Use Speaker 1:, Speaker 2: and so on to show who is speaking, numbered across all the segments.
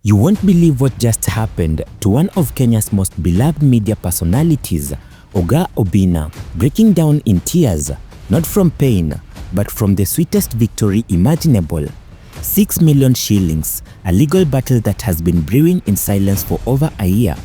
Speaker 1: You won't believe what just happened to one of Kenya's most beloved media personalities, Oga Obinna, breaking down in tears, not from pain, but from the sweetest victory imaginable. 6 million shillings, a legal battle that has been brewing in silence for over a year,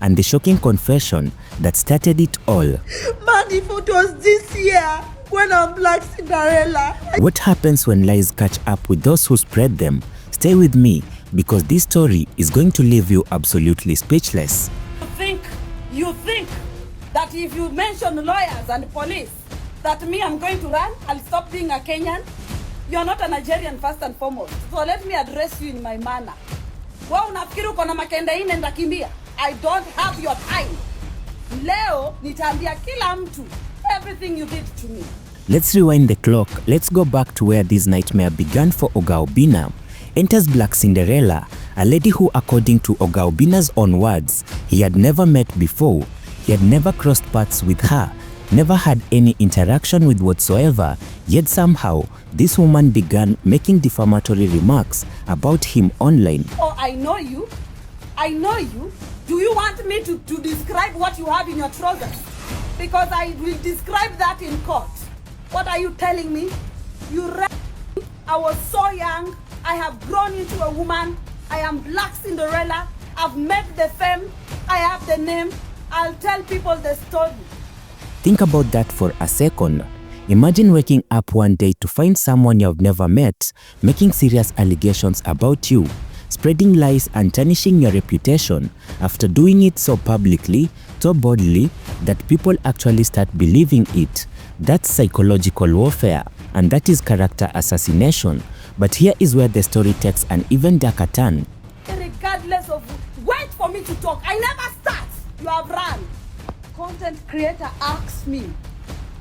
Speaker 1: and the shocking confession that started it all.
Speaker 2: Man, if it was this year, when I'm Black Cinderella.
Speaker 1: What happens when lies catch up with those who spread them? Stay with me, because this story is going to leave you absolutely speechless.
Speaker 2: You think that if you mention lawyers and police, that me, I'm going to run, I'll stop being a Kenyan? You're not a Nigerian first and foremost, so let me address you in my manner. Wewe unafikiri uko na makende ine ndakimbia? I don't have your time. Leo nitaambia kila mtu everything you did to me.
Speaker 1: Let's rewind the clock. Let's go back to where this nightmare began for Oga Obinna. Enters Black Cinderella, a lady who, according to Oga Obinna's own words, he had never met before. He had never crossed paths with her, never had any interaction with whatsoever, yet somehow this woman began making defamatory remarks about him online.
Speaker 2: Oh, I know you. I know you. Do you want me to describe what you have in your trousers? Because I will describe that in court. What are you telling me? You read me. I was so young. I have grown into a woman. I am Black Cinderella. I've made the fame. I have the name. I'll tell people the story.
Speaker 1: Think about that for a second. Imagine waking up one day to find someone you've never met making serious allegations about you, spreading lies and tarnishing your reputation after doing it so publicly, so boldly, that people actually start believing it. That's psychological warfare, and that is character assassination. But here is where the story takes an even darker turn.
Speaker 2: Regardless of, wait for me to talk. I never start. You have run. Content creator asks me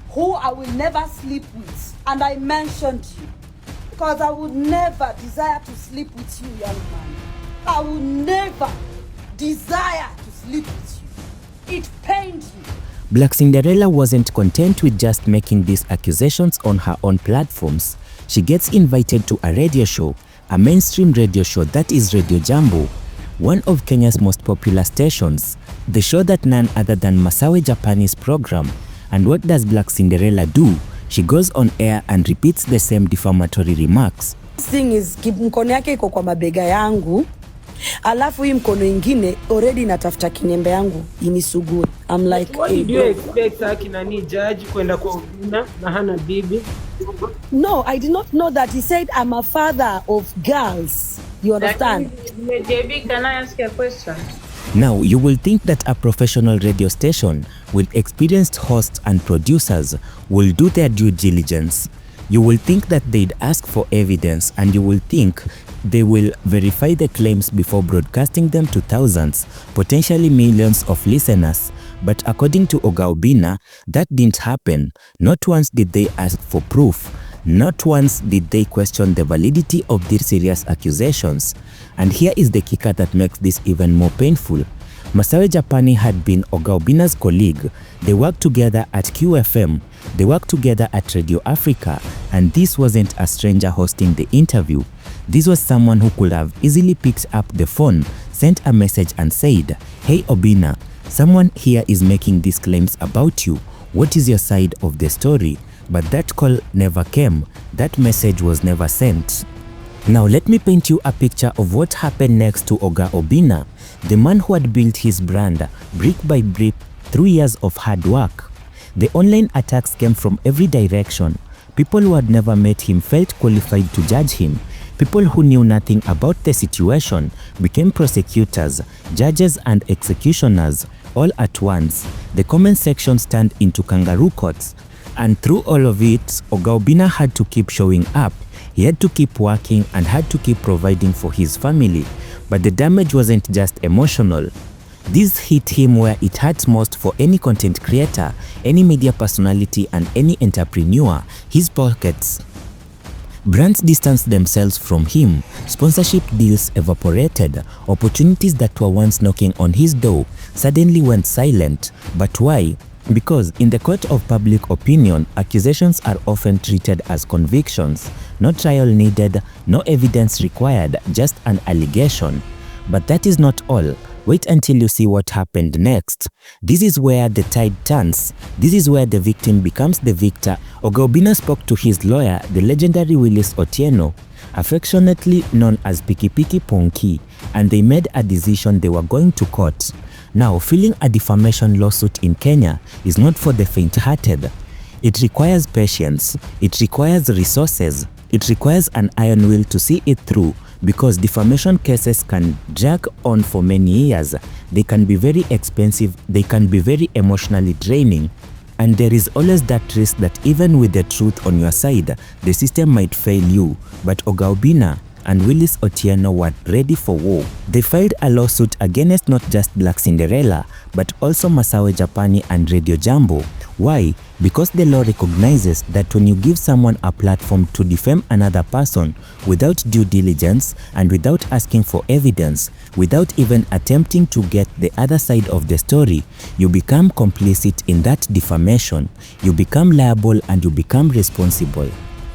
Speaker 2: who I will never sleep with, and I mentioned you because I would never desire to sleep with you, young man. I would never desire to sleep with you. It pained you.
Speaker 1: Black Cinderella wasn't content with just making these accusations on her own platforms. She gets invited to a radio show, a mainstream radio show that is Radio Jambo, one of Kenya's most popular stations, the show that none other than Masawe Japanese program. And what does Black Cinderella do? She goes on air and repeats the same defamatory remarks.
Speaker 2: This thing is, mkono yake iko kwa mabega yangu, alafu hii mkono ingine already natafuta kinembe yangu inisugue. I'm like,
Speaker 3: what did you expect akinani judge kwenda kwa Obinna na hana bibi?
Speaker 2: No, I did not know that. He said I'm a father of girls. You understand?
Speaker 3: JB, can I ask you a question?
Speaker 1: Now, you will think that a professional radio station with experienced hosts and producers will do their due diligence. You will think that they'd ask for evidence, and you will think they will verify the claims before broadcasting them to thousands, potentially millions of listeners. But according to Oga Obinna, that didn't happen. Not once did they ask for proof. Not once did they question the validity of these serious accusations. And here is the kicker that makes this even more painful. Masawe Japani had been Oga Obinna's colleague. They worked together at QFM. They worked together at Radio Africa. And this wasn't a stranger hosting the interview. This was someone who could have easily picked up the phone, sent a message and said, "Hey Obinna, someone here is making these claims about you. What is your side of the story?" But that call never came. That message was never sent. Now let me paint you a picture of what happened next to Oga Obinna, the man who had built his brand brick by brick through years of hard work. The online attacks came from every direction. People who had never met him felt qualified to judge him. People who knew nothing about the situation became prosecutors, judges and executioners all at once. The comment section turned into kangaroo courts. And through all of it, Oga Obinna had to keep showing up. He had to keep working and had to keep providing for his family. But the damage wasn't just emotional. This hit him where it hurts most for any content creator, any media personality and any entrepreneur, his pockets. Brands distanced themselves from him, sponsorship deals evaporated, opportunities that were once knocking on his door suddenly went silent. But why? Because in the court of public opinion, accusations are often treated as convictions. No trial needed, no evidence required, just an allegation. But that is not all. Wait until you see what happened next. This is where the tide turns. This is where the victim becomes the victor. Oga Obinna spoke to his lawyer, the legendary Willis Otieno, affectionately known as Piki Piki Ponki, and they made a decision they were going to court. Now, filing a defamation lawsuit in Kenya is not for the faint-hearted. It requires patience, it requires resources, it requires an iron will to see it through, because defamation cases can drag on for many years. They can be very expensive, they can be very emotionally draining, and there is always that risk that even with the truth on your side, the system might fail you. But Oga Obinna and Willis Otieno were ready for war. They filed a lawsuit against not just Black Cinderella, but also Masawe Japani and Radio Jambo. Why? Because the law recognizes that when you give someone a platform to defame another person without due diligence and without asking for evidence, without even attempting to get the other side of the story, you become complicit in that defamation. You become liable and you become responsible.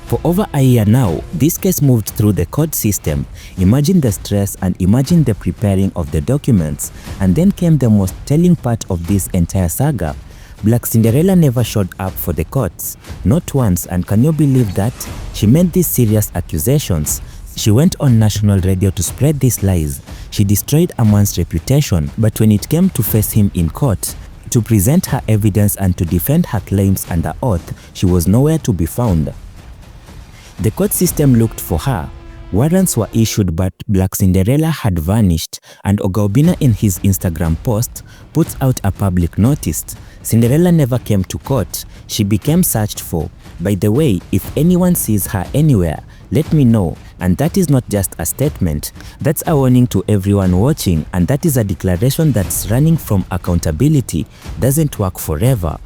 Speaker 1: For over a year now, this case moved through the court system. Imagine the stress and imagine the preparing of the documents. And then came the most telling part of this entire saga. Black Cinderella never showed up for the courts, not once, and can you believe that? She made these serious accusations. She went on national radio to spread these lies. She destroyed a man's reputation, but when it came to face him in court, to present her evidence and to defend her claims under oath, she was nowhere to be found. The court system looked for her. Warrants were issued, but Black Cinderella had vanished, and Oga Obinna in his Instagram post puts out a public notice. Cinderella never came to court. She became searched for. By the way, if anyone sees her anywhere, let me know. And that is not just a statement. That's a warning to everyone watching, and that is a declaration that's running from accountability doesn't work forever.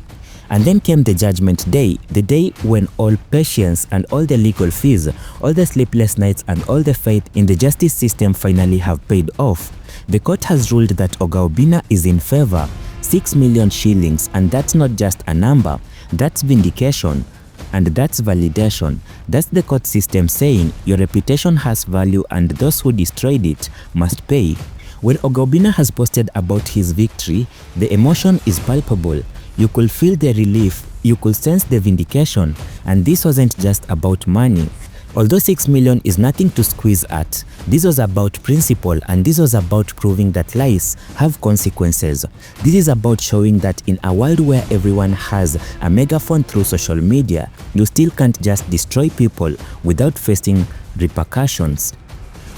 Speaker 1: And then came the judgment day, the day when all patience and all the legal fees, all the sleepless nights and all the faith in the justice system finally have paid off. The court has ruled that Oga Obinna is in favor. 6 million shillings, and that's not just a number, that's vindication. And that's validation. That's the court system saying your reputation has value and those who destroyed it must pay. When Oga Obinna has posted about his victory, the emotion is palpable. You could feel the relief, you could sense the vindication, and this wasn't just about money. Although 6 million is nothing to squeeze at, this was about principle, and this was about proving that lies have consequences. This is about showing that in a world where everyone has a megaphone through social media, you still can't just destroy people without facing repercussions.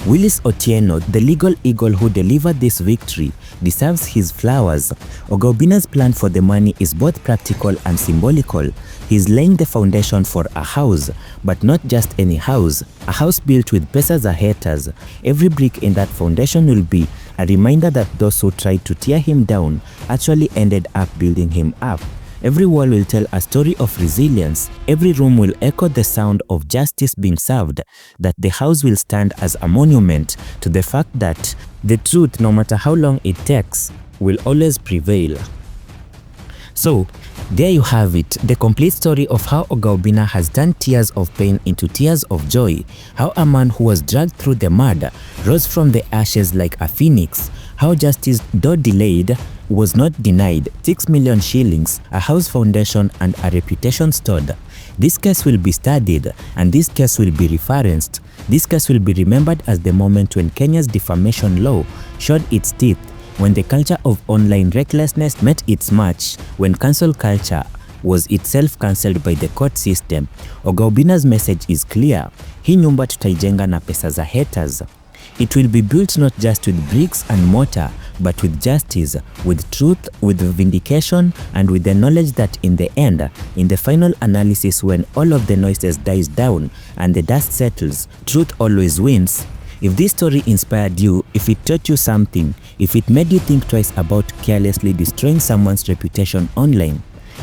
Speaker 1: Willis Otieno, the legal eagle who delivered this victory, deserves his flowers. Oga Obinna's plan for the money is both practical and symbolical. He's laying the foundation for a house, but not just any house. A house built with pesa za haters. Every brick in that foundation will be a reminder that those who tried to tear him down actually ended up building him up. Every wall will tell a story of resilience. Every room will echo the sound of justice being served. That the house will stand as a monument to the fact that the truth, no matter how long it takes, will always prevail. So, there you have it, the complete story of how Oga Obinna has turned tears of pain into tears of joy. How a man who was dragged through the mud rose from the ashes like a phoenix. How justice, though delayed, was not denied. 6 million shillings, a house foundation, and a reputation stored. This case will be studied, and this case will be referenced. This case will be remembered as the moment when Kenya's defamation law showed its teeth, when the culture of online recklessness met its match, when cancel culture was itself cancelled by the court system. Oga Obinna's message is clear. Hii nyumba tutaijenga na pesa za haters. It will be built not just with bricks and mortar, but with justice, with truth, with vindication, and with the knowledge that in the end, in the final analysis, when all of the noises dies down and the dust settles, truth always wins. If this story inspired you, if it taught you something, if it made you think twice about carelessly destroying someone's reputation online,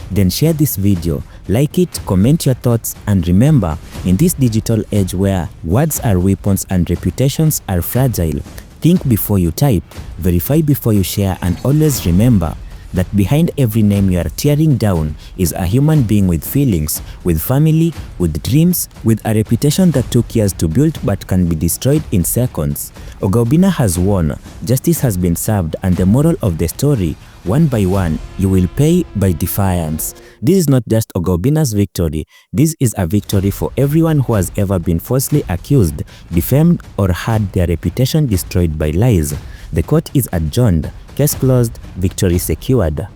Speaker 1: then share this video, like it, comment your thoughts, and remember, in this digital age where words are weapons and reputations are fragile, think before you type, verify before you share, and always remember, that behind every name you are tearing down is a human being with feelings, with family, with dreams, with a reputation that took years to build but can be destroyed in seconds. Oga Obinna has won, justice has been served, and the moral of the story, one by one, you will pay by defiance. This is not just Oga Obinna's victory, this is a victory for everyone who has ever been falsely accused, defamed, or had their reputation destroyed by lies. The court is adjourned. Case closed. Victory secured.